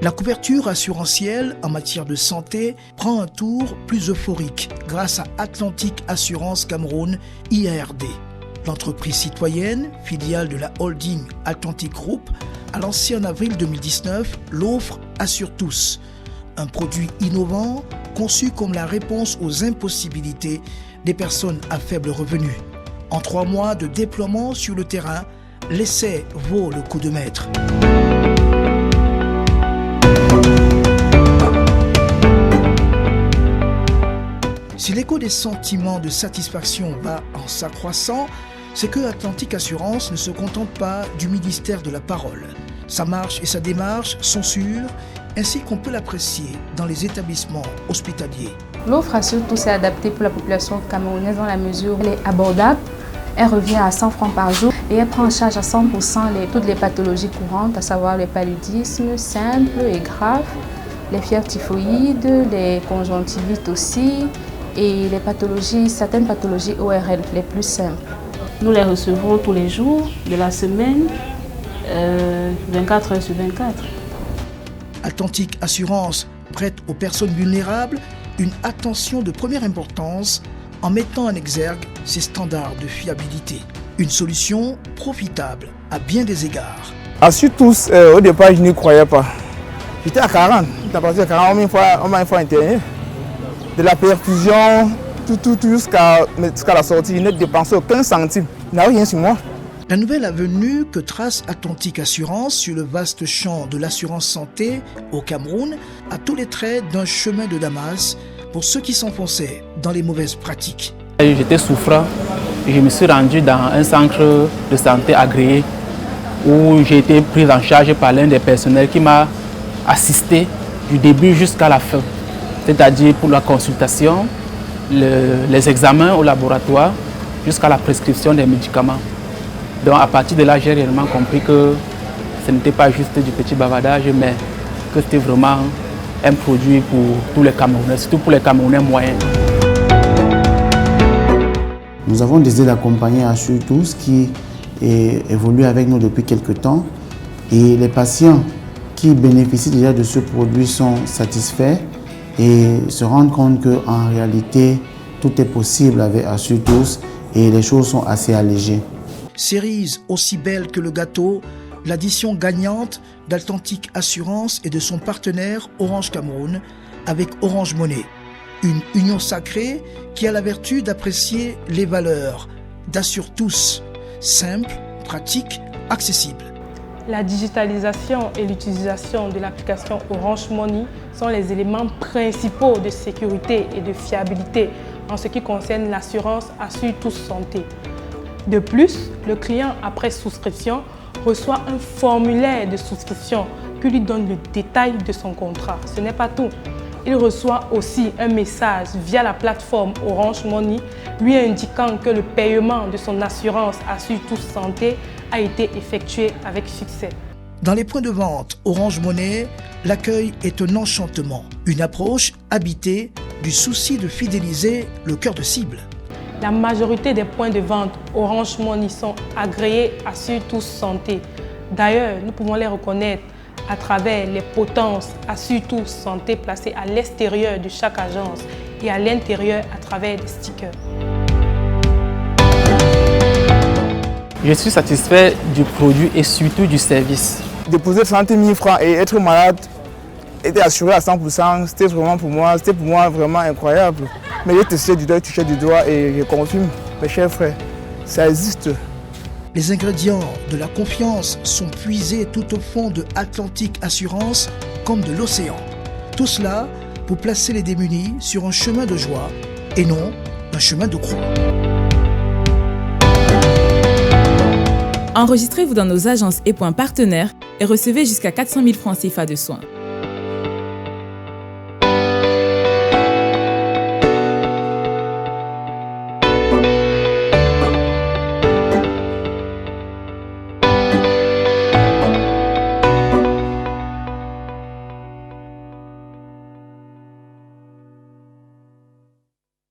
La couverture assurantielle en matière de santé prend un tour plus euphorique grâce à Atlantic Assurance Cameroun IARD. L'entreprise citoyenne, filiale de la holding Atlantic Group, a lancé en avril 2019 l'offre Assure tous, un produit innovant conçu comme la réponse aux impossibilités des personnes à faible revenu. En 3 mois de déploiement sur le terrain, l'essai vaut le coup de maître. Si l'écho des sentiments de satisfaction va en s'accroissant, c'est que Atlantic Assurance ne se contente pas du ministère de la parole. Sa marche et sa démarche sont sûres, ainsi qu'on peut l'apprécier dans les établissements hospitaliers. L'offre Assure tous est adaptée pour la population camerounaise dans la mesure où elle est abordable. Elle revient à 100 francs par jour et elle prend en charge à 100% toutes les pathologies courantes, à savoir les paludismes simples et graves, les fièvres typhoïdes, les conjonctivites aussi, et les pathologies, certaines pathologies ORL les plus simples. Nous les recevons tous les jours de la semaine, 24 heures sur 24. Atlantic Assurance prête aux personnes vulnérables une attention de première importance en mettant en exergue ses standards de fiabilité. Une solution profitable à bien des égards. Assure tous, au départ, je n'y croyais pas. J'étais à 40, à partir de 40, on m'a une fois interné. De la perfusion, tout jusqu'à la sortie, je n'ai dépensé aucun centime. Il n'y a rien sur moi. La nouvelle avenue que trace Atlantic Assurance sur le vaste champ de l'assurance santé au Cameroun a tous les traits d'un chemin de Damas pour ceux qui s'enfonçaient dans les mauvaises pratiques. J'étais souffrant et je me suis rendu dans un centre de santé agréé où j'ai été pris en charge par l'un des personnels qui m'a assisté du début jusqu'à la fin. C'est-à-dire pour la consultation, les examens au laboratoire, jusqu'à la prescription des médicaments. Donc à partir de là, j'ai réellement compris que ce n'était pas juste du petit bavardage, mais que c'était vraiment un produit pour tous les Camerounais, surtout pour les Camerounais moyens. Nous avons décidé d'accompagner Assure tous qui évolue avec nous depuis quelques temps. Et les patients qui bénéficient déjà de ce produit sont satisfaits et se rendent compte qu'en réalité, tout est possible avec Assure tous et les choses sont assez allégées. Cerise aussi belle que le gâteau, l'addition gagnante d'Atlantic Assurance et de son partenaire Orange Cameroun avec Orange Money. Une union sacrée qui a la vertu d'apprécier les valeurs d'Assure tous, simple, pratique, accessible. La digitalisation et l'utilisation de l'application Orange Money sont les éléments principaux de sécurité et de fiabilité en ce qui concerne l'assurance Assure tous santé. De plus, le client, après souscription, reçoit un formulaire de souscription qui lui donne le détail de son contrat. Ce n'est pas tout. Il reçoit aussi un message via la plateforme Orange Money lui indiquant que le paiement de son assurance Assure tous santé a été effectué avec succès. Dans les points de vente Orange Money, l'accueil est un enchantement, une approche habitée du souci de fidéliser le cœur de cible. La majorité des points de vente Orange Money sont agréés Assure tous santé. D'ailleurs, nous pouvons les reconnaître à travers les potences Assure tous santé placées à l'extérieur de chaque agence et à l'intérieur à travers des stickers. Je suis satisfait du produit et surtout du service. Déposer 30 000 francs et être malade, être assuré à 100%, c'était pour moi vraiment incroyable. Mais j'ai testé du doigt, touché du doigt et je confirme, mes chers frères, ça existe. Les ingrédients de la confiance sont puisés tout au fond de Atlantic Assurance comme de l'océan. Tout cela pour placer les démunis sur un chemin de joie et non un chemin de croix. Enregistrez-vous dans nos agences et points partenaires et recevez jusqu'à 400 000 francs CFA de soins.